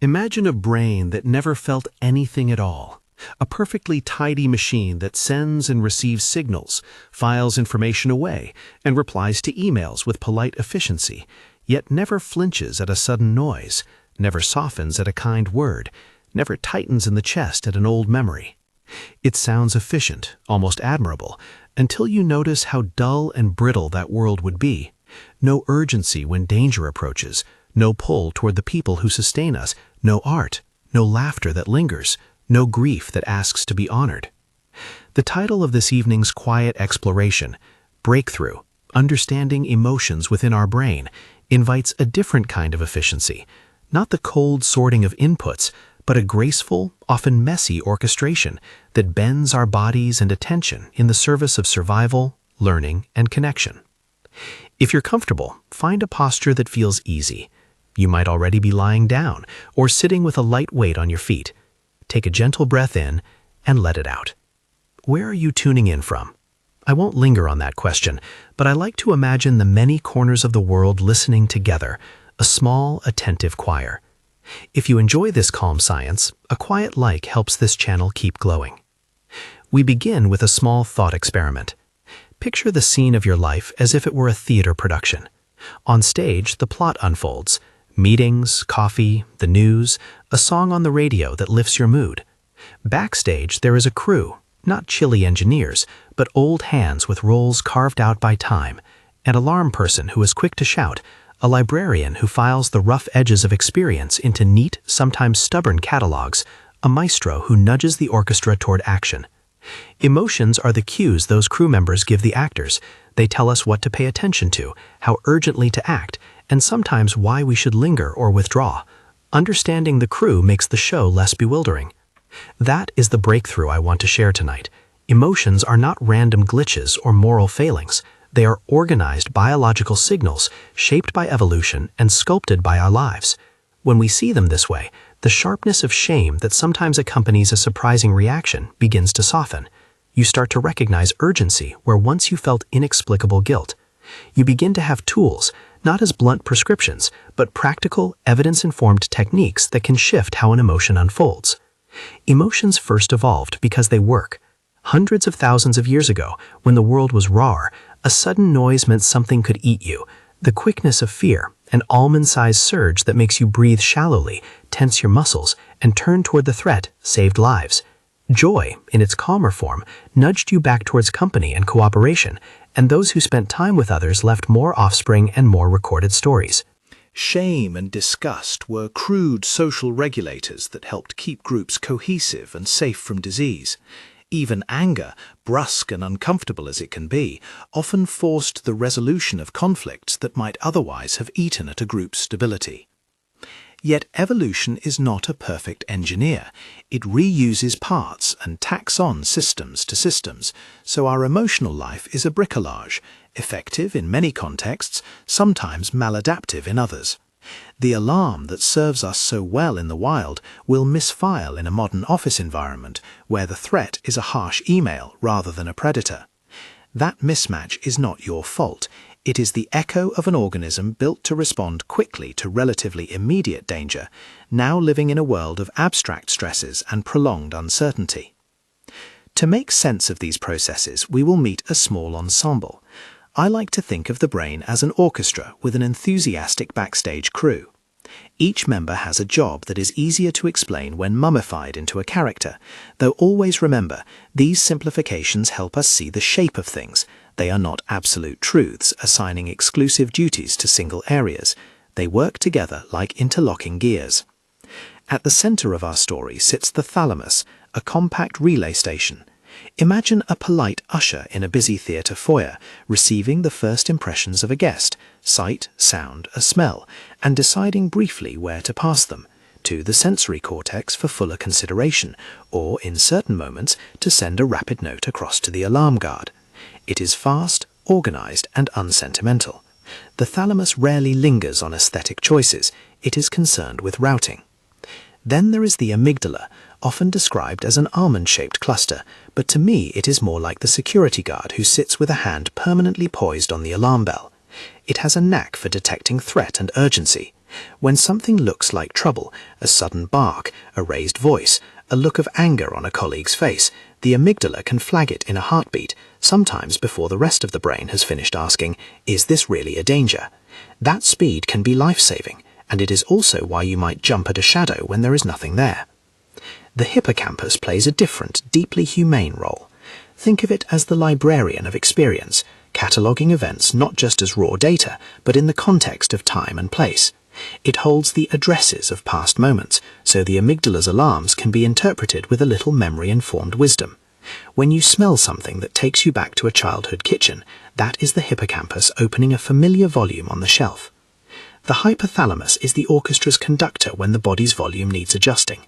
Imagine a brain that never felt anything at all. A perfectly tidy machine that sends and receives signals, files information away, and replies to emails with polite efficiency, yet never flinches at a sudden noise, never softens at a kind word, never tightens in the chest at an old memory. It sounds efficient, almost admirable, until you notice how dull and brittle that world would be. No urgency when danger approaches, no pull toward the people who sustain us, no art, no laughter that lingers, no grief that asks to be honored. The title of this evening's quiet exploration, Breakthrough, Understanding Emotions Within Our Brain, invites a different kind of efficiency, not the cold sorting of inputs, but a graceful, often messy orchestration that bends our bodies and attention in the service of survival, learning, and connection. If you're comfortable, find a posture that feels easy. You might already be lying down or sitting with a light weight on your feet. Take a gentle breath in and let it out. Where are you tuning in from? I won't linger on that question, but I like to imagine the many corners of the world listening together, a small, attentive choir. If you enjoy this calm science, a quiet like helps this channel keep glowing. We begin with a small thought experiment. Picture the scene of your life as if it were a theater production. On stage, the plot unfolds. Meetings, coffee, the news, a song on the radio that lifts your mood. Backstage, there is a crew, not chilly engineers, but old hands with roles carved out by time, an alarm person who is quick to shout, a librarian who files the rough edges of experience into neat, sometimes stubborn catalogs, a maestro who nudges the orchestra toward action. Emotions are the cues those crew members give the actors. They tell us what to pay attention to, how urgently to act, and sometimes why we should linger or withdraw. Understanding the crew makes the show less bewildering. That is the breakthrough I want to share tonight. Emotions are not random glitches or moral failings. They are organized biological signals shaped by evolution and sculpted by our lives. When we see them this way, the sharpness of shame that sometimes accompanies a surprising reaction begins to soften. You start to recognize urgency where once you felt inexplicable guilt. You begin to have tools, not as blunt prescriptions, but practical, evidence-informed techniques that can shift how an emotion unfolds. Emotions first evolved because they work. Hundreds of thousands of years ago, when the world was raw, a sudden noise meant something could eat you. The quickness of fear, an almond-sized surge that makes you breathe shallowly, tense your muscles, and turn toward the threat, saved lives. Joy, in its calmer form, nudged you back towards company and cooperation, and those who spent time with others left more offspring and more recorded stories. Shame and disgust were crude social regulators that helped keep groups cohesive and safe from disease. Even anger, brusque and uncomfortable as it can be, often forced the resolution of conflicts that might otherwise have eaten at a group's stability. Yet evolution is not a perfect engineer. It reuses parts and tacks on systems to systems, so our emotional life is a bricolage, effective in many contexts, sometimes maladaptive in others. The alarm that serves us so well in the wild will misfire in a modern office environment where the threat is a harsh email rather than a predator. That mismatch is not your fault. It is the echo of an organism built to respond quickly to relatively immediate danger, now living in a world of abstract stresses and prolonged uncertainty. To make sense of these processes, we will meet a small ensemble. I like to think of the brain as an orchestra with an enthusiastic backstage crew. Each member has a job that is easier to explain when mummified into a character, though always remember, these simplifications help us see the shape of things. They are not absolute truths, assigning exclusive duties to single areas. They work together like interlocking gears. At the center of our story sits the thalamus, a compact relay station. Imagine a polite usher in a busy theater foyer, receiving the first impressions of a guest, sight, sound, a smell, and deciding briefly where to pass them, to the sensory cortex for fuller consideration, or, in certain moments, to send a rapid note across to the alarm guard. It is fast, organized, and unsentimental. The thalamus rarely lingers on aesthetic choices. It is concerned with routing. Then there is the amygdala, often described as an almond-shaped cluster, but to me it is more like the security guard who sits with a hand permanently poised on the alarm bell. It has a knack for detecting threat and urgency. When something looks like trouble, a sudden bark, a raised voice, a look of anger on a colleague's face, the amygdala can flag it in a heartbeat, sometimes before the rest of the brain has finished asking, "Is this really a danger?" That speed can be life-saving, and it is also why you might jump at a shadow when there is nothing there. The hippocampus plays a different, deeply humane role. Think of it as the librarian of experience, cataloguing events not just as raw data, but in the context of time and place. It holds the addresses of past moments, so the amygdala's alarms can be interpreted with a little memory-informed wisdom. When you smell something that takes you back to a childhood kitchen, that is the hippocampus opening a familiar volume on the shelf. The hypothalamus is the orchestra's conductor when the body's volume needs adjusting.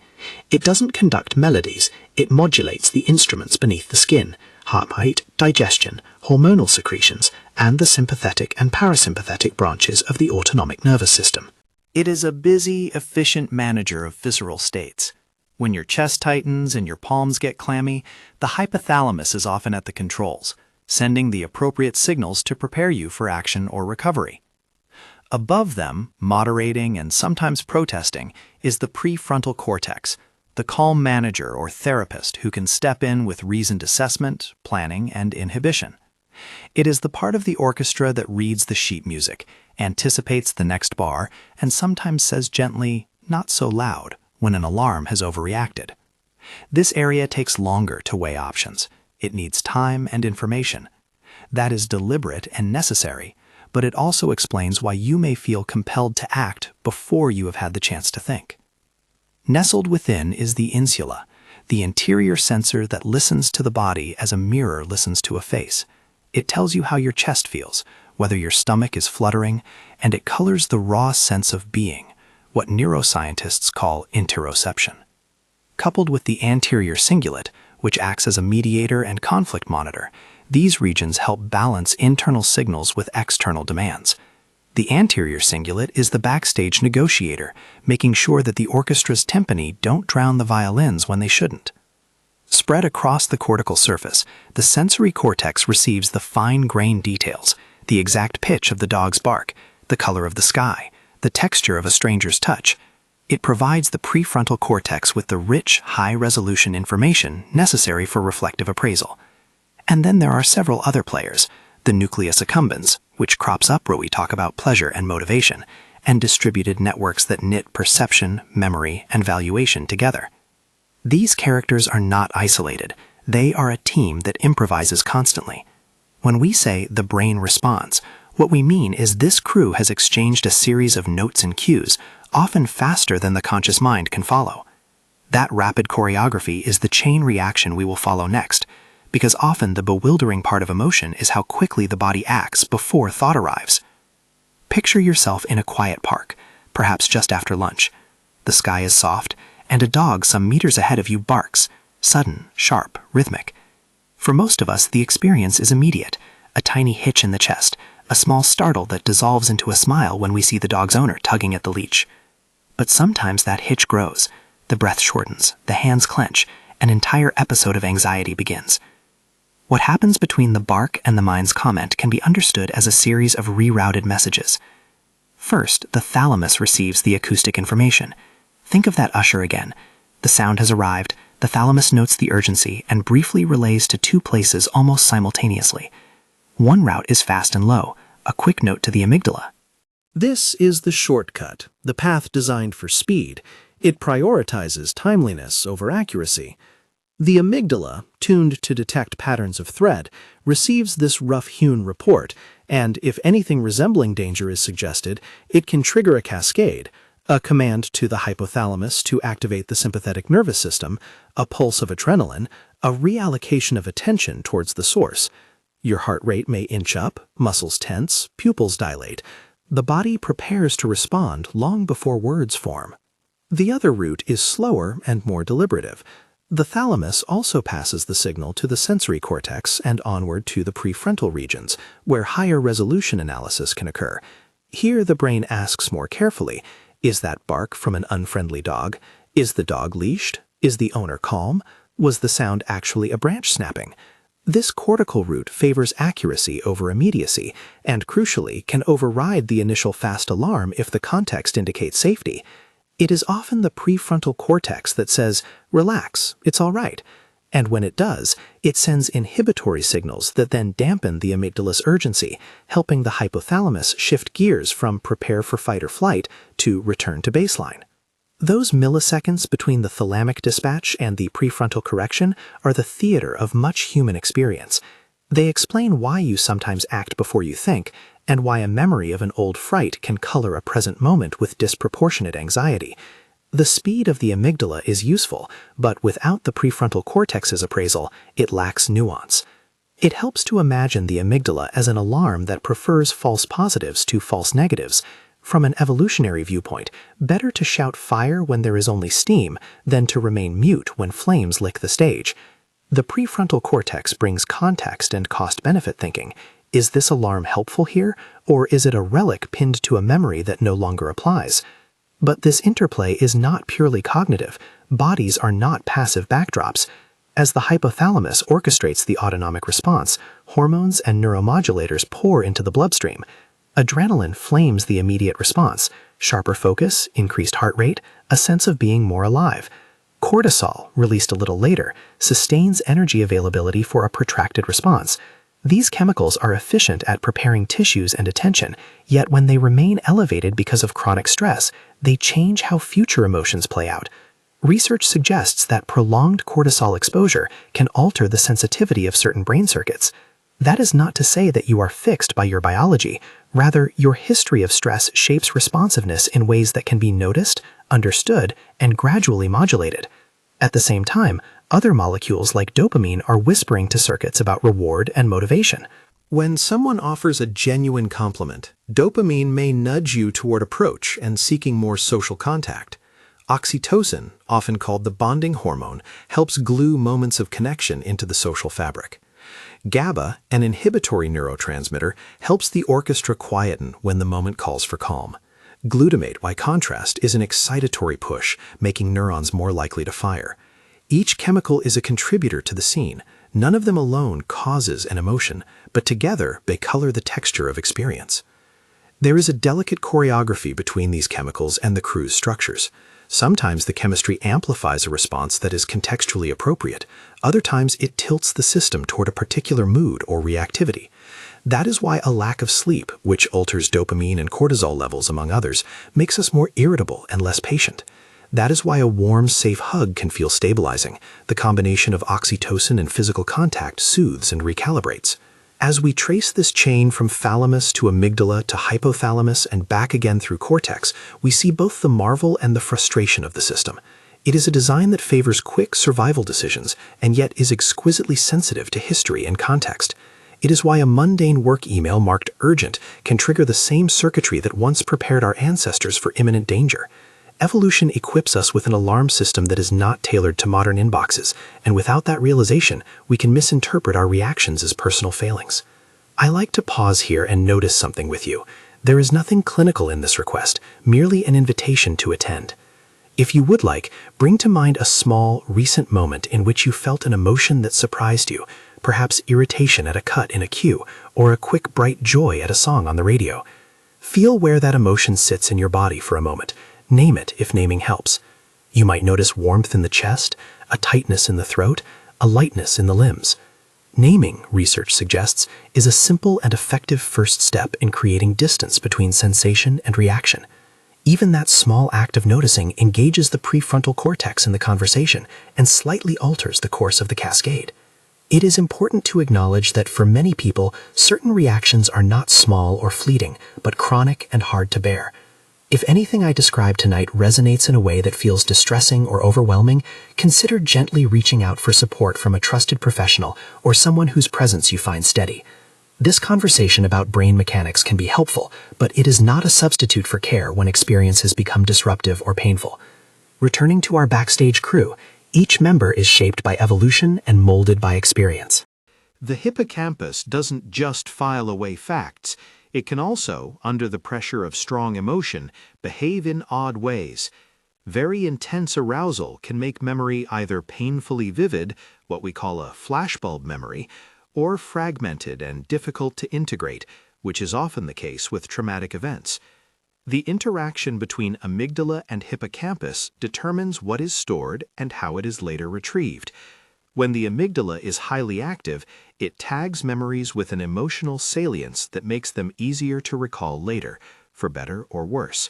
It doesn't conduct melodies, it modulates the instruments beneath the skin, heartbeat, digestion, hormonal secretions, and the sympathetic and parasympathetic branches of the autonomic nervous system. It is a busy, efficient manager of visceral states. When your chest tightens and your palms get clammy, the hypothalamus is often at the controls, sending the appropriate signals to prepare you for action or recovery. Above them, moderating and sometimes protesting, is the prefrontal cortex, the calm manager or therapist who can step in with reasoned assessment, planning, and inhibition. It is the part of the orchestra that reads the sheet music, anticipates the next bar, and sometimes says gently, "not so loud," when an alarm has overreacted. This area takes longer to weigh options. It needs time and information. That is deliberate and necessary, but it also explains why you may feel compelled to act before you have had the chance to think. Nestled within is the insula, the interior sensor that listens to the body as a mirror listens to a face. It tells you how your chest feels, whether your stomach is fluttering, and it colors the raw sense of being, what neuroscientists call interoception. Coupled with the anterior cingulate, which acts as a mediator and conflict monitor, these regions help balance internal signals with external demands. The anterior cingulate is the backstage negotiator, making sure that the orchestra's timpani don't drown the violins when they shouldn't. Spread across the cortical surface, the sensory cortex receives the fine-grained details, the exact pitch of the dog's bark, the color of the sky, the texture of a stranger's touch. It provides the prefrontal cortex with the rich, high-resolution information necessary for reflective appraisal. And then there are several other players, the nucleus accumbens, which crops up where we talk about pleasure and motivation, and distributed networks that knit perception, memory, and valuation together. These characters are not isolated. They are a team that improvises constantly. When we say the brain responds, what we mean is this crew has exchanged a series of notes and cues, often faster than the conscious mind can follow. That rapid choreography is the chain reaction we will follow next, because often the bewildering part of emotion is how quickly the body acts before thought arrives. Picture yourself in a quiet park, perhaps just after lunch. The sky is soft, and a dog some meters ahead of you barks, sudden, sharp, rhythmic. For most of us, the experience is immediate, a tiny hitch in the chest, a small startle that dissolves into a smile when we see the dog's owner tugging at the leash. But sometimes that hitch grows, the breath shortens, the hands clench, an entire episode of anxiety begins. What happens between the bark and the mind's comment can be understood as a series of rerouted messages. First, the thalamus receives the acoustic information. Think of that usher again. The sound has arrived, the thalamus notes the urgency and briefly relays to two places almost simultaneously. One route is fast and low, a quick note to the amygdala. This is the shortcut, the path designed for speed. It prioritizes timeliness over accuracy. The amygdala, tuned to detect patterns of threat, receives this rough-hewn report, and if anything resembling danger is suggested, it can trigger a cascade, a command to the hypothalamus to activate the sympathetic nervous system, a pulse of adrenaline, a reallocation of attention towards the source. Your heart rate may inch up, muscles tense, pupils dilate. The body prepares to respond long before words form. The other route is slower and more deliberative. The thalamus also passes the signal to the sensory cortex and onward to the prefrontal regions, where higher resolution analysis can occur. Here the brain asks more carefully, is that bark from an unfriendly dog? Is the dog leashed? Is the owner calm? Was the sound actually a branch snapping? This cortical route favors accuracy over immediacy and, crucially, can override the initial fast alarm if the context indicates safety. It is often the prefrontal cortex that says, "Relax, it's all right." And when it does, it sends inhibitory signals that then dampen the amygdala's urgency, helping the hypothalamus shift gears from prepare for fight or flight to return to baseline. Those milliseconds between the thalamic dispatch and the prefrontal correction are the theater of much human experience. They explain why you sometimes act before you think, and why a memory of an old fright can color a present moment with disproportionate anxiety. The speed of the amygdala is useful, but without the prefrontal cortex's appraisal, it lacks nuance. It helps to imagine the amygdala as an alarm that prefers false positives to false negatives. From an evolutionary viewpoint, better to shout fire when there is only steam than to remain mute when flames lick the stage. The prefrontal cortex brings context and cost-benefit thinking. Is this alarm helpful here, or is it a relic pinned to a memory that no longer applies? But this interplay is not purely cognitive. Bodies are not passive backdrops. As the hypothalamus orchestrates the autonomic response, hormones and neuromodulators pour into the bloodstream. Adrenaline flames the immediate response, sharper focus, increased heart rate, a sense of being more alive. Cortisol, released a little later, sustains energy availability for a protracted response. These chemicals are efficient at preparing tissues and attention, yet when they remain elevated because of chronic stress, they change how future emotions play out. Research suggests that prolonged cortisol exposure can alter the sensitivity of certain brain circuits. That is not to say that you are fixed by your biology. Rather, your history of stress shapes responsiveness in ways that can be noticed, understood, and gradually modulated. At the same time, other molecules like dopamine are whispering to circuits about reward and motivation. When someone offers a genuine compliment, dopamine may nudge you toward approach and seeking more social contact. Oxytocin, often called the bonding hormone, helps glue moments of connection into the social fabric. GABA, an inhibitory neurotransmitter, helps the orchestra quieten when the moment calls for calm. Glutamate, by contrast, is an excitatory push, making neurons more likely to fire. Each chemical is a contributor to the scene. None of them alone causes an emotion, but together they color the texture of experience. There is a delicate choreography between these chemicals and the crew's structures. Sometimes the chemistry amplifies a response that is contextually appropriate. Other times it tilts the system toward a particular mood or reactivity. That is why a lack of sleep, which alters dopamine and cortisol levels among others, makes us more irritable and less patient. That is why a warm, safe hug can feel stabilizing. The combination of oxytocin and physical contact soothes and recalibrates. As we trace this chain from thalamus to amygdala to hypothalamus and back again through cortex, we see both the marvel and the frustration of the system. It is a design that favors quick survival decisions and yet is exquisitely sensitive to history and context. It is why a mundane work email marked urgent can trigger the same circuitry that once prepared our ancestors for imminent danger. Evolution equips us with an alarm system that is not tailored to modern inboxes, and without that realization, we can misinterpret our reactions as personal failings. I like to pause here and notice something with you. There is nothing clinical in this request, merely an invitation to attend. If you would like, bring to mind a small, recent moment in which you felt an emotion that surprised you, perhaps irritation at a cut in a queue, or a quick bright joy at a song on the radio. Feel where that emotion sits in your body for a moment. Name it if naming helps. You might notice warmth in the chest, a tightness in the throat, a lightness in the limbs. Naming, research suggests, is a simple and effective first step in creating distance between sensation and reaction. Even that small act of noticing engages the prefrontal cortex in the conversation and slightly alters the course of the cascade. It is important to acknowledge that for many people, certain reactions are not small or fleeting, but chronic and hard to bear. If anything I described tonight resonates in a way that feels distressing or overwhelming, consider gently reaching out for support from a trusted professional or someone whose presence you find steady. This conversation about brain mechanics can be helpful, but it is not a substitute for care when experience has become disruptive or painful. Returning to our backstage crew, each member is shaped by evolution and molded by experience. The hippocampus doesn't just file away facts. It can also, under the pressure of strong emotion, behave in odd ways. Very intense arousal can make memory either painfully vivid, what we call a flashbulb memory, or fragmented and difficult to integrate, which is often the case with traumatic events. The interaction between amygdala and hippocampus determines what is stored and how it is later retrieved. When the amygdala is highly active, it tags memories with an emotional salience that makes them easier to recall later, for better or worse.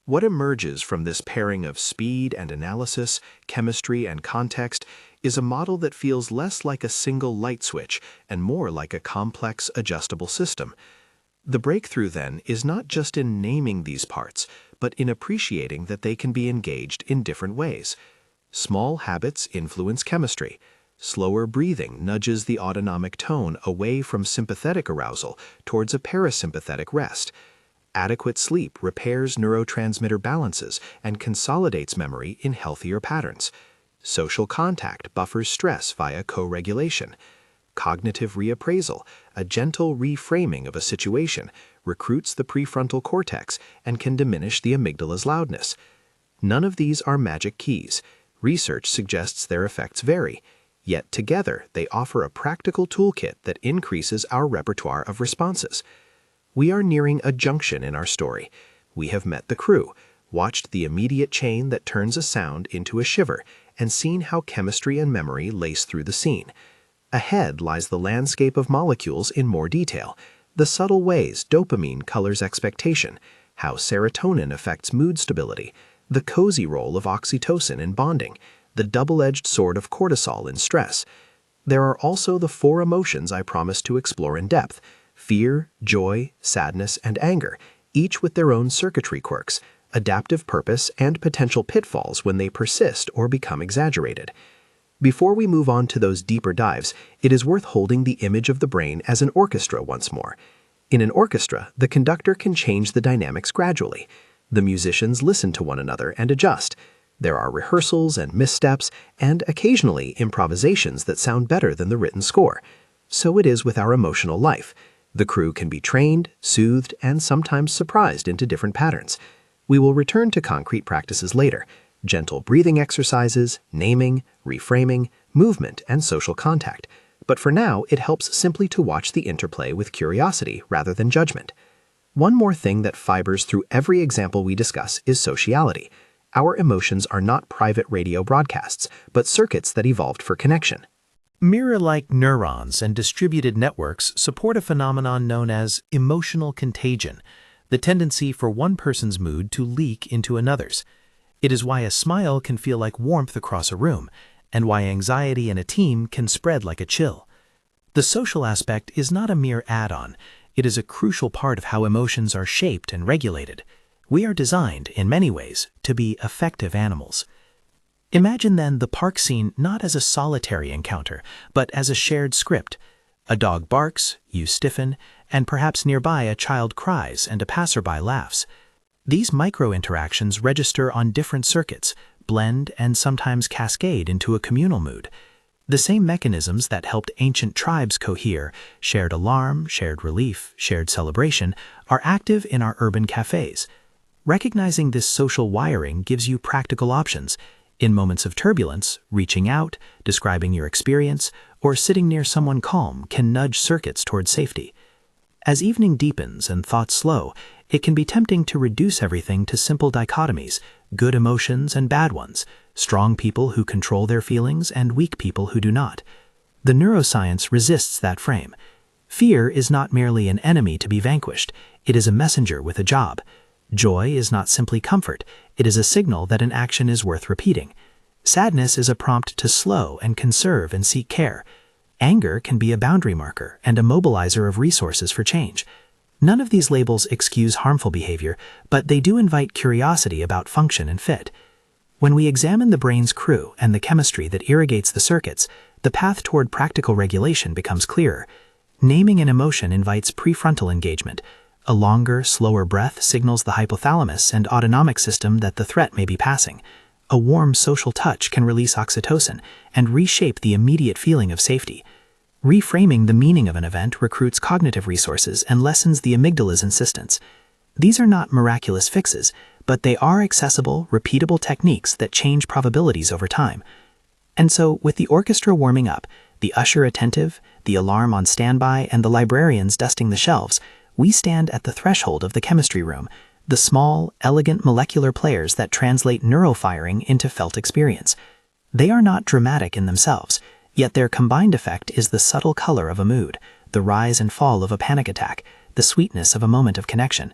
What emerges from this pairing of speed and analysis, chemistry and context, is a model that feels less like a single light switch and more like a complex, adjustable system. The breakthrough, then, is not just in naming these parts, but in appreciating that they can be engaged in different ways. Small habits influence chemistry. Slower breathing nudges the autonomic tone away from sympathetic arousal towards a parasympathetic rest. Adequate sleep repairs neurotransmitter balances and consolidates memory in healthier patterns. Social contact buffers stress via co-regulation. Cognitive reappraisal, a gentle reframing of a situation, recruits the prefrontal cortex and can diminish the amygdala's loudness. None of these are magic keys. Research suggests their effects vary, yet together they offer a practical toolkit that increases our repertoire of responses. We are nearing a junction in our story. We have met the crew, watched the immediate chain that turns a sound into a shiver, and seen how chemistry and memory lace through the scene. Ahead lies the landscape of molecules in more detail, the subtle ways dopamine colors expectation, how serotonin affects mood stability, the cozy role of oxytocin in bonding, the double-edged sword of cortisol in stress. There are also the 4 emotions I promised to explore in depth: fear, joy, sadness, and anger, each with their own circuitry quirks, adaptive purpose, and potential pitfalls when they persist or become exaggerated. Before we move on to those deeper dives, it is worth holding the image of the brain as an orchestra once more. In an orchestra, the conductor can change the dynamics gradually. The musicians listen to one another and adjust. There are rehearsals and missteps, and occasionally improvisations that sound better than the written score. So it is with our emotional life. The crew can be trained, soothed, and sometimes surprised into different patterns. We will return to concrete practices later: gentle breathing exercises, naming, reframing, movement, and social contact. But for now, it helps simply to watch the interplay with curiosity rather than judgment. One more thing that fibers through every example we discuss is sociality. Our emotions are not private radio broadcasts, but circuits that evolved for connection. Mirror-like neurons and distributed networks support a phenomenon known as emotional contagion, the tendency for one person's mood to leak into another's. It is why a smile can feel like warmth across a room, and why anxiety in a team can spread like a chill. The social aspect is not a mere add-on. It is a crucial part of how emotions are shaped and regulated. We are designed, in many ways, to be affective animals. Imagine then the park scene not as a solitary encounter, but as a shared script. A dog barks, you stiffen, and perhaps nearby a child cries and a passerby laughs. These micro-interactions register on different circuits, blend, and sometimes cascade into a communal mood. The same mechanisms that helped ancient tribes cohere, shared alarm, shared relief, shared celebration, are active in our urban cafes. Recognizing this social wiring gives you practical options. In moments of turbulence, reaching out, describing your experience, or sitting near someone calm can nudge circuits toward safety. As evening deepens and thoughts slow, it can be tempting to reduce everything to simple dichotomies: good emotions and bad ones, strong people who control their feelings and weak people who do not. The neuroscience resists that frame. Fear is not merely an enemy to be vanquished, it is a messenger with a job. Joy is not simply comfort, it is a signal that an action is worth repeating. Sadness is a prompt to slow and conserve and seek care. Anger can be a boundary marker and a mobilizer of resources for change. None of these labels excuse harmful behavior, but they do invite curiosity about function and fit. When we examine the brain's crew and the chemistry that irrigates the circuits, the path toward practical regulation becomes clearer. Naming an emotion invites prefrontal engagement. A longer, slower breath signals the hypothalamus and autonomic system that the threat may be passing. A warm social touch can release oxytocin and reshape the immediate feeling of safety. Reframing the meaning of an event recruits cognitive resources and lessens the amygdala's insistence. These are not miraculous fixes, but they are accessible, repeatable techniques that change probabilities over time. And so, with the orchestra warming up, The usher attentive, the alarm on standby, and the librarians dusting the shelves, we stand at the threshold of the chemistry room, the small, elegant molecular players that translate neurofiring into felt experience. They are not dramatic in themselves, yet their combined effect is the subtle color of a mood, the rise and fall of a panic attack, the sweetness of a moment of connection.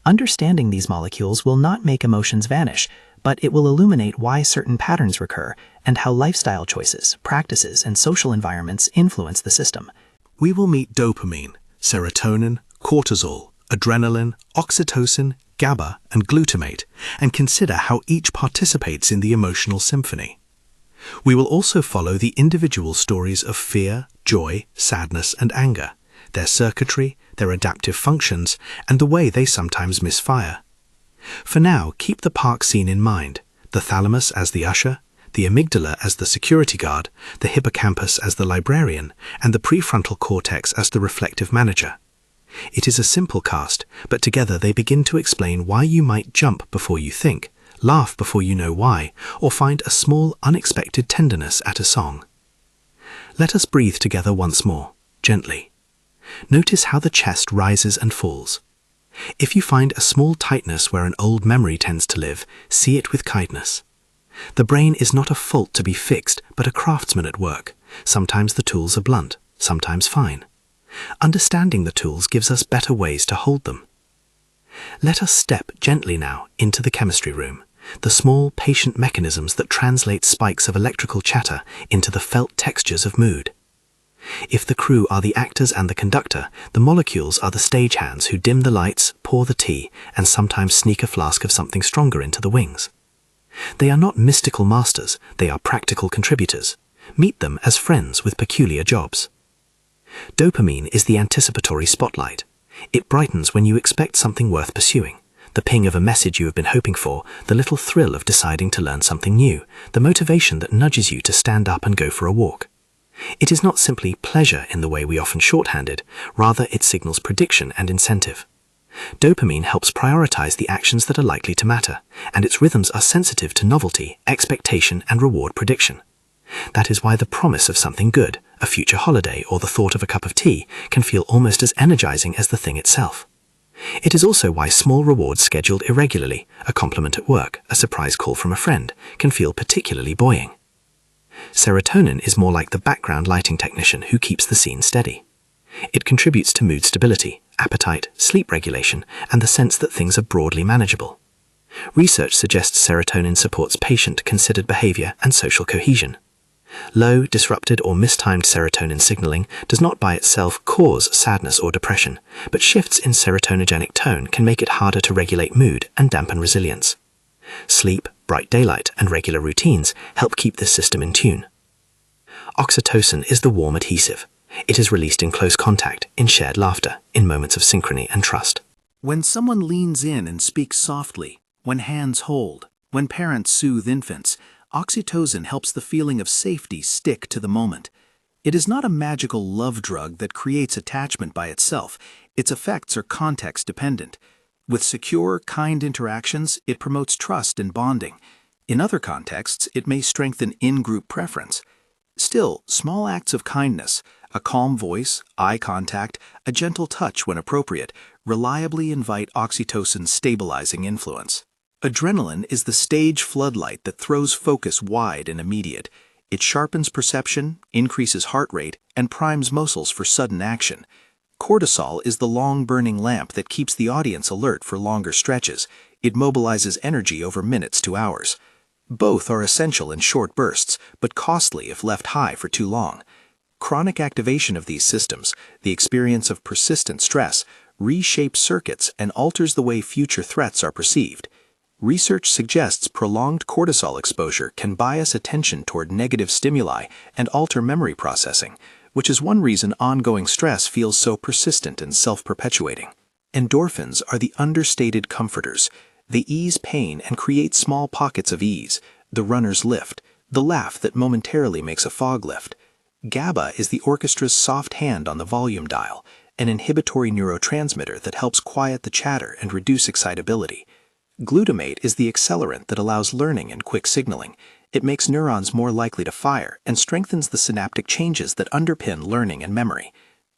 Understanding these molecules will not make emotions vanish, but it will illuminate why certain patterns recur and how lifestyle choices, practices, and social environments influence the system. We will meet dopamine, serotonin, cortisol, adrenaline, oxytocin, GABA, and glutamate, and consider how each participates in the emotional symphony. We will also follow the individual stories of fear, joy, sadness, and anger, their circuitry, their adaptive functions, and the way they sometimes misfire. For now, keep the park scene in mind, the thalamus as the usher, the amygdala as the security guard, the hippocampus as the librarian, and the prefrontal cortex as the reflective manager. It is a simple cast, but together they begin to explain why you might jump before you think, laugh before you know why, or find a small, unexpected tenderness at a song. Let us breathe together once more, gently. Notice how the chest rises and falls. If you find a small tightness where an old memory tends to live, see it with kindness. The brain is not a fault to be fixed, but a craftsman at work. Sometimes the tools are blunt, sometimes fine. Understanding the tools gives us better ways to hold them. Let us step gently now into the chemistry room, the small, patient mechanisms that translate spikes of electrical chatter into the felt textures of mood. If the crew are the actors and the conductor, the molecules are the stagehands who dim the lights, pour the tea, and sometimes sneak a flask of something stronger into the wings. They are not mystical masters, they are practical contributors. Meet them as friends with peculiar jobs. Dopamine is the anticipatory spotlight. It brightens when you expect something worth pursuing. The ping of a message you have been hoping for, the little thrill of deciding to learn something new, the motivation that nudges you to stand up and go for a walk. It is not simply pleasure in the way we often shorthand it, rather it signals prediction and incentive. Dopamine helps prioritize the actions that are likely to matter, and its rhythms are sensitive to novelty, expectation, and reward prediction. That is why the promise of something good, a future holiday, or the thought of a cup of tea can feel almost as energizing as the thing itself. It is also why small rewards scheduled irregularly, a compliment at work, a surprise call from a friend, can feel particularly buoying. Serotonin is more like the background lighting technician who keeps the scene steady. It contributes to mood stability, appetite, sleep regulation, and the sense that things are broadly manageable. Research suggests serotonin supports patient-considered behavior and social cohesion. Low, disrupted, or mistimed serotonin signaling does not by itself cause sadness or depression, but shifts in serotoninogenic tone can make it harder to regulate mood and dampen resilience. Sleep, bright daylight, and regular routines help keep this system in tune. Oxytocin is the warm adhesive. It is released in close contact, in shared laughter, in moments of synchrony and trust. When someone leans in and speaks softly, when hands hold, when parents soothe infants, oxytocin helps the feeling of safety stick to the moment. It is not a magical love drug that creates attachment by itself. Its effects are context-dependent. With secure, kind interactions, it promotes trust and bonding. In other contexts, it may strengthen in-group preference. Still, small acts of kindness, a calm voice, eye contact, a gentle touch when appropriate, reliably invite oxytocin's stabilizing influence. Adrenaline is the stage floodlight that throws focus wide and immediate. It sharpens perception, increases heart rate, and primes muscles for sudden action. Cortisol is the long-burning lamp that keeps the audience alert for longer stretches. It mobilizes energy over minutes to hours. Both are essential in short bursts, but costly if left high for too long. Chronic activation of these systems, the experience of persistent stress, reshapes circuits and alters the way future threats are perceived. Research suggests prolonged cortisol exposure can bias attention toward negative stimuli and alter memory processing, which is one reason ongoing stress feels so persistent and self-perpetuating. Endorphins are the understated comforters. They ease pain and create small pockets of ease, the runner's lift, the laugh that momentarily makes a fog lift. GABA is the orchestra's soft hand on the volume dial, an inhibitory neurotransmitter that helps quiet the chatter and reduce excitability. Glutamate is the accelerant that allows learning and quick signaling. It makes neurons more likely to fire and strengthens the synaptic changes that underpin learning and memory.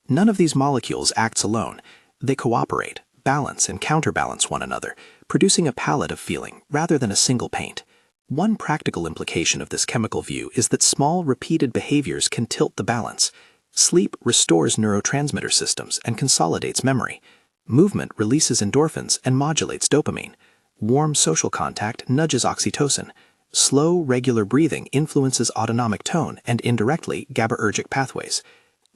None of these molecules acts alone. They cooperate, balance, and counterbalance one another, producing a palette of feeling rather than a single paint. One practical implication of this chemical view is that small, repeated behaviors can tilt the balance. Sleep restores neurotransmitter systems and consolidates memory. Movement releases endorphins and modulates dopamine. Warm social contact nudges oxytocin. Slow, regular breathing influences autonomic tone and indirectly GABAergic pathways.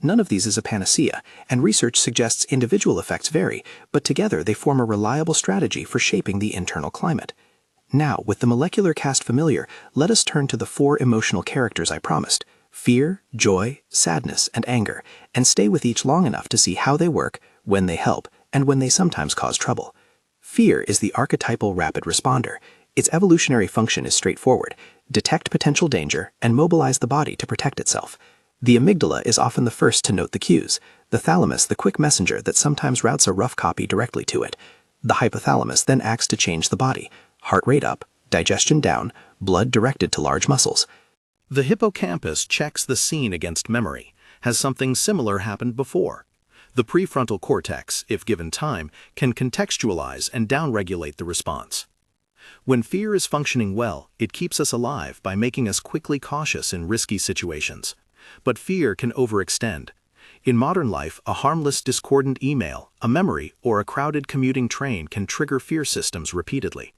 None of these is a panacea, and research suggests individual effects vary, but together they form a reliable strategy for shaping the internal climate. Now, with the molecular cast familiar, let us turn to the 4 emotional characters I promised: fear, joy, sadness, and anger, and stay with each long enough to see how they work, when they help, and when they sometimes cause trouble. Fear is the archetypal rapid responder. Its evolutionary function is straightforward: detect potential danger and mobilize the body to protect itself. The amygdala is often the first to note the cues, the thalamus the quick messenger that sometimes routes a rough copy directly to it. The hypothalamus then acts to change the body: heart rate up, digestion down, blood directed to large muscles. The hippocampus checks the scene against memory. Has something similar happened before? The prefrontal cortex, if given time, can contextualize and downregulate the response. When fear is functioning well, it keeps us alive by making us quickly cautious in risky situations. But fear can overextend. In modern life, a harmless discordant email, a memory, or a crowded commuting train can trigger fear systems repeatedly.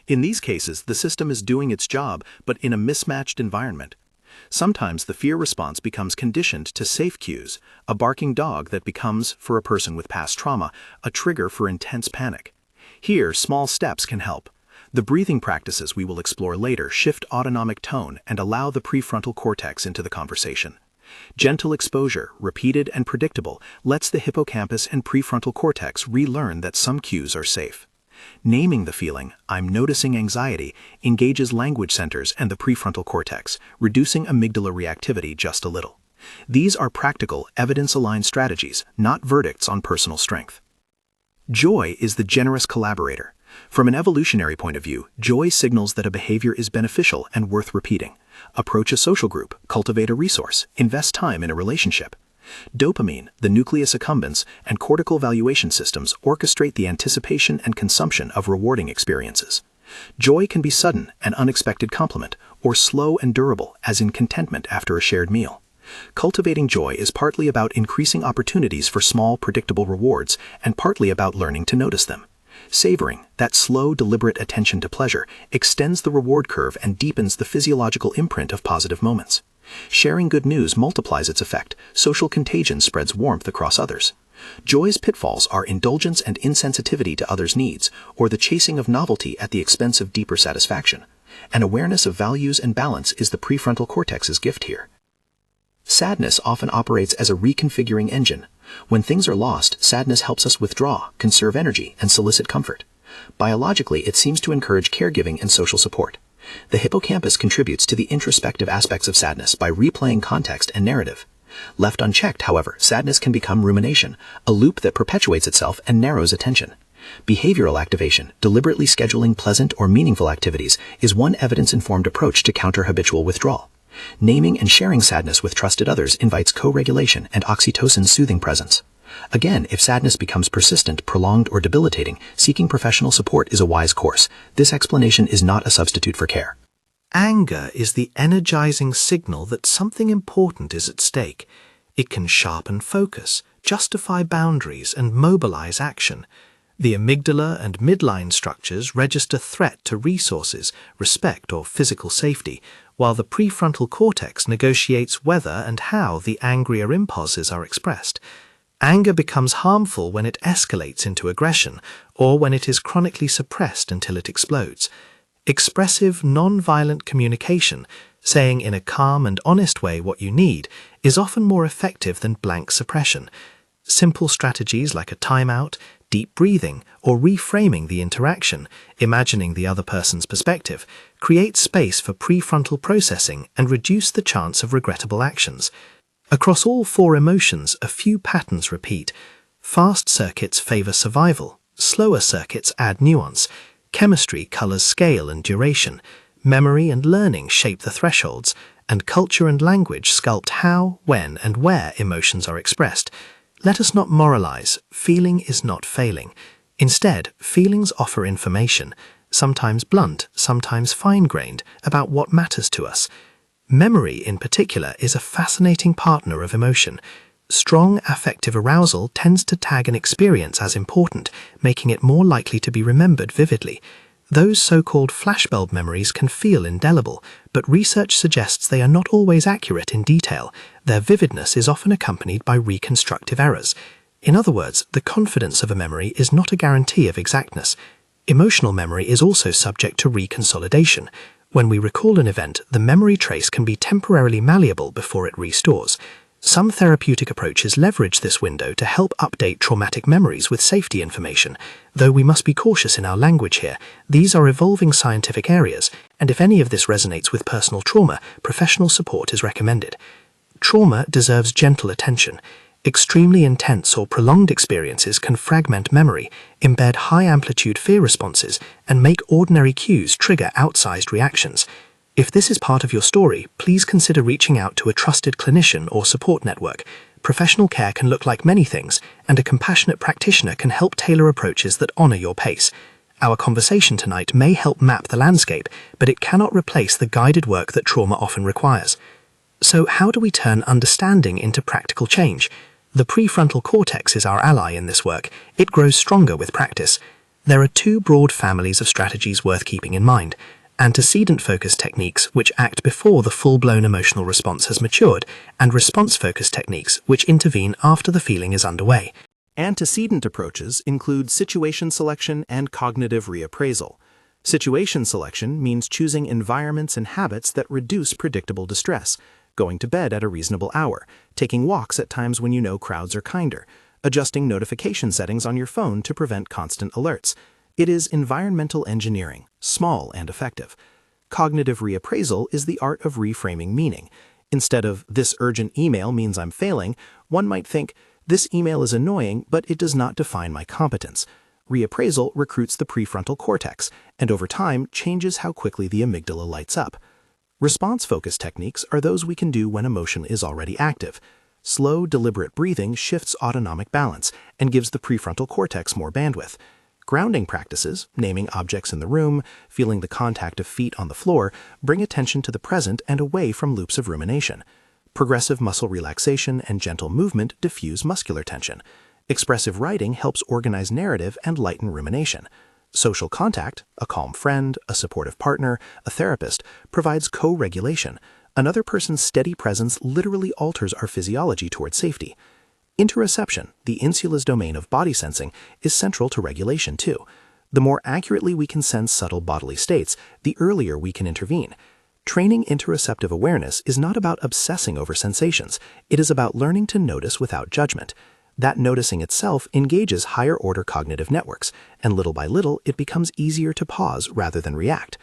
In these cases, the system is doing its job, but in a mismatched environment. Sometimes the fear response becomes conditioned to safe cues, a barking dog that becomes, for a person with past trauma, a trigger for intense panic. Here, small steps can help. The breathing practices we will explore later shift autonomic tone and allow the prefrontal cortex into the conversation. Gentle exposure, repeated and predictable, lets the hippocampus and prefrontal cortex relearn that some cues are safe. Naming the feeling, "I'm noticing anxiety," engages language centers and the prefrontal cortex, reducing amygdala reactivity just a little. These are practical, evidence-aligned strategies, not verdicts on personal strength. Joy is the generous collaborator. From an evolutionary point of view, joy signals that a behavior is beneficial and worth repeating. Approach a social group, cultivate a resource, invest time in a relationship. Dopamine, the nucleus accumbens, and cortical valuation systems orchestrate the anticipation and consumption of rewarding experiences. Joy can be sudden, an unexpected compliment, or slow and durable, as in contentment after a shared meal. Cultivating joy is partly about increasing opportunities for small, predictable rewards, and partly about learning to notice them. Savoring, that slow, deliberate attention to pleasure, extends the reward curve and deepens the physiological imprint of positive moments. Sharing good news multiplies its effect. Social contagion spreads warmth across others. Joy's pitfalls are indulgence and insensitivity to others' needs, or the chasing of novelty at the expense of deeper satisfaction. An awareness of values and balance is the prefrontal cortex's gift here. Sadness often operates as a reconfiguring engine. When things are lost, sadness helps us withdraw, conserve energy, and solicit comfort. Biologically, it seems to encourage caregiving and social support. The hippocampus contributes to the introspective aspects of sadness by replaying context and narrative. Left unchecked, however, sadness can become rumination, a loop that perpetuates itself and narrows attention. Behavioral activation, deliberately scheduling pleasant or meaningful activities, is one evidence-informed approach to counter habitual withdrawal. Naming and sharing sadness with trusted others invites co-regulation and oxytocin's soothing presence. Again, if sadness becomes persistent, prolonged, or debilitating, seeking professional support is a wise course. This explanation is not a substitute for care. Anger is the energizing signal that something important is at stake. It can sharpen focus, justify boundaries, and mobilize action. The amygdala and midline structures register threat to resources, respect, or physical safety, while the prefrontal cortex negotiates whether and how the angrier impulses are expressed. Anger becomes harmful when it escalates into aggression, or when it is chronically suppressed until it explodes. Expressive, non-violent communication, saying in a calm and honest way what you need, is often more effective than blank suppression. Simple strategies like a timeout, deep breathing, or reframing the interaction, imagining the other person's perspective, create space for prefrontal processing and reduce the chance of regrettable actions. Across all 4 emotions, a few patterns repeat. Fast circuits favor survival, slower circuits add nuance, chemistry colors scale and duration, Memory and learning shape the thresholds, and culture and language sculpt how, when, and where emotions are expressed. Let us not moralize. Feeling is not failing. Instead, feelings offer information, sometimes blunt, sometimes fine-grained, about what matters to us. Memory, in particular, is a fascinating partner of emotion. Strong affective arousal tends to tag an experience as important, making it more likely to be remembered vividly. Those so-called flashbulb memories can feel indelible, but research suggests they are not always accurate in detail. Their vividness is often accompanied by reconstructive errors. In other words, the confidence of a memory is not a guarantee of exactness. Emotional memory is also subject to reconsolidation. When we recall an event, the memory trace can be temporarily malleable before it restores. Some therapeutic approaches leverage this window to help update traumatic memories with safety information. Though we must be cautious in our language here, these are evolving scientific areas, and if any of this resonates with personal trauma, professional support is recommended. Trauma deserves gentle attention. Extremely intense or prolonged experiences can fragment memory, embed high-amplitude fear responses, and make ordinary cues trigger outsized reactions. If this is part of your story, please consider reaching out to a trusted clinician or support network. Professional care can look like many things, and a compassionate practitioner can help tailor approaches that honor your pace. Our conversation tonight may help map the landscape, but it cannot replace the guided work that trauma often requires. So how do we turn understanding into practical change? The prefrontal cortex is our ally in this work. It grows stronger with practice. There are two broad families of strategies worth keeping in mind: antecedent-focused techniques, which act before the full-blown emotional response has matured, and response-focused techniques, which intervene after the feeling is underway. Antecedent approaches include situation selection and cognitive reappraisal. Situation selection means choosing environments and habits that reduce predictable distress, going to bed at a reasonable hour, taking walks at times when you know crowds are kinder, adjusting notification settings on your phone to prevent constant alerts. It is environmental engineering, small and effective. Cognitive reappraisal is the art of reframing meaning. Instead of "this urgent email means I'm failing," one might think, "this email is annoying, but it does not define my competence." Reappraisal recruits the prefrontal cortex, and over time changes how quickly the amygdala lights up. Response-focused techniques are those we can do when emotion is already active. Slow, deliberate breathing shifts autonomic balance and gives the prefrontal cortex more bandwidth. Grounding practices, naming objects in the room, feeling the contact of feet on the floor, bring attention to the present and away from loops of rumination. Progressive muscle relaxation and gentle movement diffuse muscular tension. Expressive writing helps organize narrative and lighten rumination. Social contact, a calm friend, a supportive partner, a therapist, provides co-regulation. Another person's steady presence literally alters our physiology toward safety. Interoception, the insula's domain of body sensing, is central to regulation too. The more accurately we can sense subtle bodily states, the earlier we can intervene. Training interoceptive awareness is not about obsessing over sensations. It is about learning to notice without judgment. That noticing itself engages higher-order cognitive networks, and little by little it becomes easier to pause rather than react.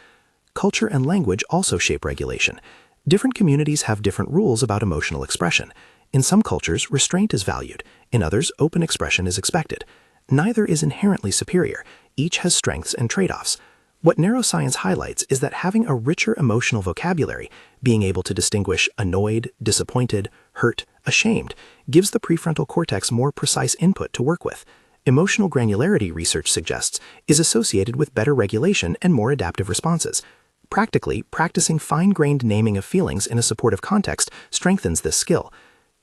Culture and language also shape regulation. Different communities have different rules about emotional expression. In some cultures, restraint is valued. In others, open expression is expected. Neither is inherently superior. Each has strengths and trade-offs. What neuroscience highlights is that having a richer emotional vocabulary, being able to distinguish annoyed, disappointed, hurt, ashamed, gives the prefrontal cortex more precise input to work with. Emotional granularity, research suggests, is associated with better regulation and more adaptive responses. Practically, practicing fine-grained naming of feelings in a supportive context strengthens this skill.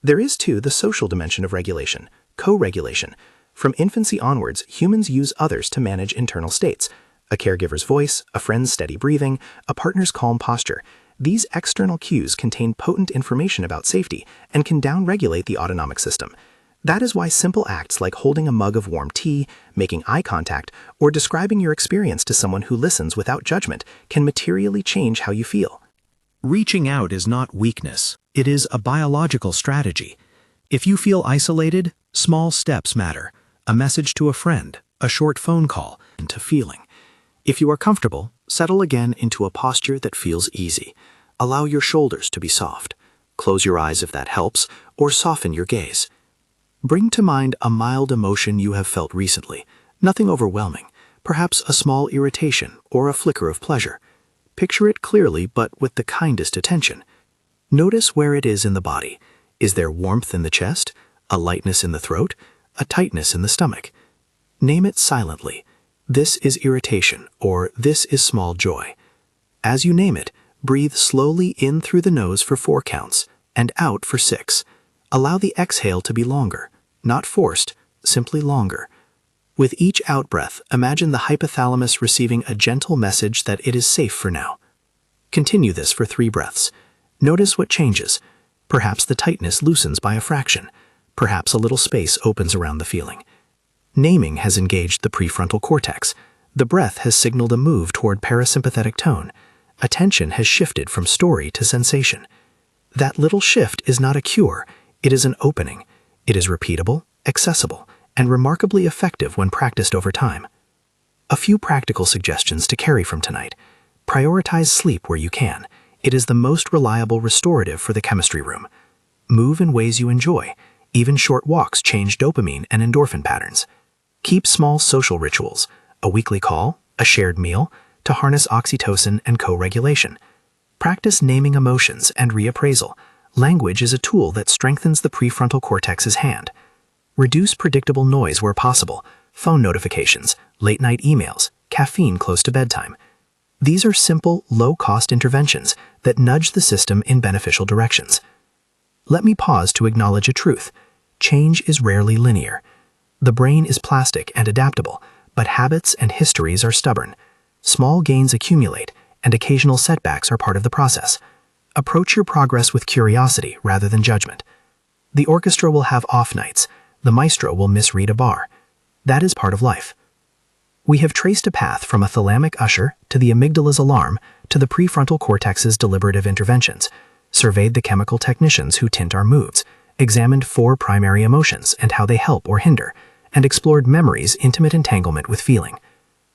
There is, too, the social dimension of regulation, co-regulation. From infancy onwards, humans use others to manage internal states. A caregiver's voice, a friend's steady breathing, a partner's calm posture. These external cues contain potent information about safety and can downregulate the autonomic system. That is why simple acts like holding a mug of warm tea, making eye contact, or describing your experience to someone who listens without judgment can materially change how you feel. Reaching out is not weakness. It is a biological strategy. If you feel isolated, small steps matter. A message to a friend, a short phone call, into feeling. If you are comfortable, settle again into a posture that feels easy. Allow your shoulders to be soft. Close your eyes if that helps, or soften your gaze. Bring to mind a mild emotion you have felt recently, nothing overwhelming, perhaps a small irritation or a flicker of pleasure. Picture it clearly but with the kindest attention. Notice where it is in the body. Is there warmth in the chest, a lightness in the throat, a tightness in the stomach? Name it silently. This is irritation, or this is small joy. As you name it, breathe slowly in through the nose for 4 counts and out for 6. Allow the exhale to be longer, not forced, simply longer. With each out-breath, imagine the hypothalamus receiving a gentle message that it is safe for now. Continue this for 3 breaths. Notice what changes. Perhaps the tightness loosens by a fraction. Perhaps a little space opens around the feeling. Naming has engaged the prefrontal cortex. The breath has signaled a move toward parasympathetic tone. Attention has shifted from story to sensation. That little shift is not a cure, it is an opening. It is repeatable, accessible, and remarkably effective when practiced over time. A few practical suggestions to carry from tonight. Prioritize sleep where you can. It is the most reliable restorative for the chemistry room. Move in ways you enjoy. Even short walks change dopamine and endorphin patterns. Keep small social rituals, a weekly call, a shared meal, to harness oxytocin and co-regulation. Practice naming emotions and reappraisal. Language is a tool that strengthens the prefrontal cortex's hand. Reduce predictable noise where possible, phone notifications, late-night emails, caffeine close to bedtime. These are simple, low-cost interventions that nudge the system in beneficial directions. Let me pause to acknowledge a truth. Change is rarely linear. The brain is plastic and adaptable, but habits and histories are stubborn. Small gains accumulate, and occasional setbacks are part of the process. Approach your progress with curiosity rather than judgment. The orchestra will have off nights. The maestro will misread a bar. That is part of life. We have traced a path from a thalamic usher to the amygdala's alarm to the prefrontal cortex's deliberative interventions, surveyed the chemical technicians who tint our moods, examined 4 primary emotions and how they help or hinder, and explored memory's intimate entanglement with feeling.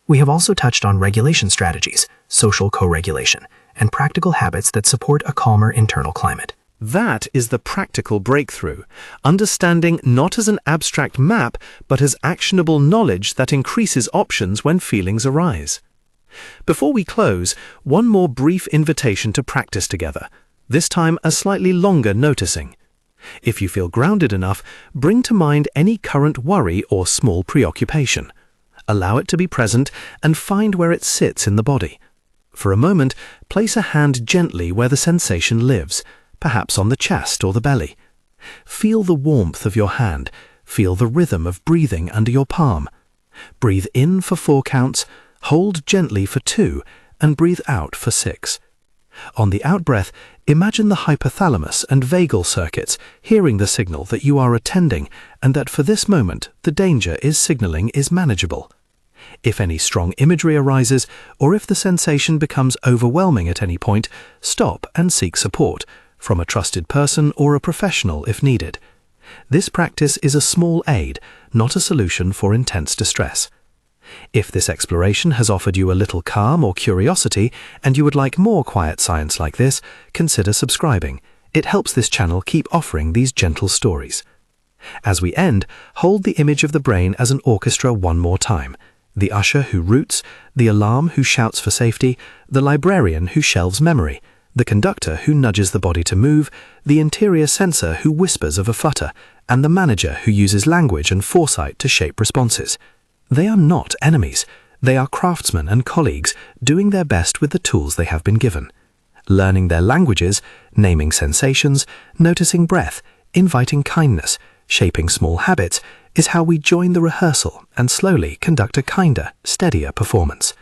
We have also touched on regulation strategies, social co-regulation, and practical habits that support a calmer internal climate. That is the practical breakthrough, understanding not as an abstract map, but as actionable knowledge that increases options when feelings arise. Before we close, one more brief invitation to practice together, this time a slightly longer noticing. If you feel grounded enough, bring to mind any current worry or small preoccupation. Allow it to be present and find where it sits in the body. For a moment, place a hand gently where the sensation lives, perhaps on the chest or the belly. Feel the warmth of your hand. Feel the rhythm of breathing under your palm. Breathe in for 4 counts, hold gently for 2, and breathe out for 6. On the out-breath, imagine the hypothalamus and vagal circuits hearing the signal that you are attending and that for this moment the danger is signaling is manageable. If any strong imagery arises, or if the sensation becomes overwhelming at any point, stop and seek support from a trusted person or a professional if needed. This practice is a small aid, not a solution for intense distress. If this exploration has offered you a little calm or curiosity, and you would like more quiet science like this, consider subscribing. It helps this channel keep offering these gentle stories. As we end, hold the image of the brain as an orchestra one more time. The usher who roots, the alarm who shouts for safety, the librarian who shelves memory, the conductor who nudges the body to move, the interior sensor who whispers of a flutter, and the manager who uses language and foresight to shape responses. They are not enemies. They are craftsmen and colleagues doing their best with the tools they have been given. Learning their languages, naming sensations, noticing breath, inviting kindness, shaping small habits is how we join the rehearsal and slowly conduct a kinder, steadier performance.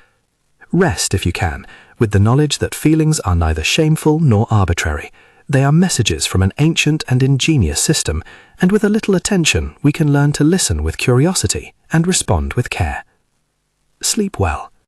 Rest if you can, with the knowledge that feelings are neither shameful nor arbitrary. They are messages from an ancient and ingenious system, and with a little attention we can learn to listen with curiosity and respond with care. Sleep well.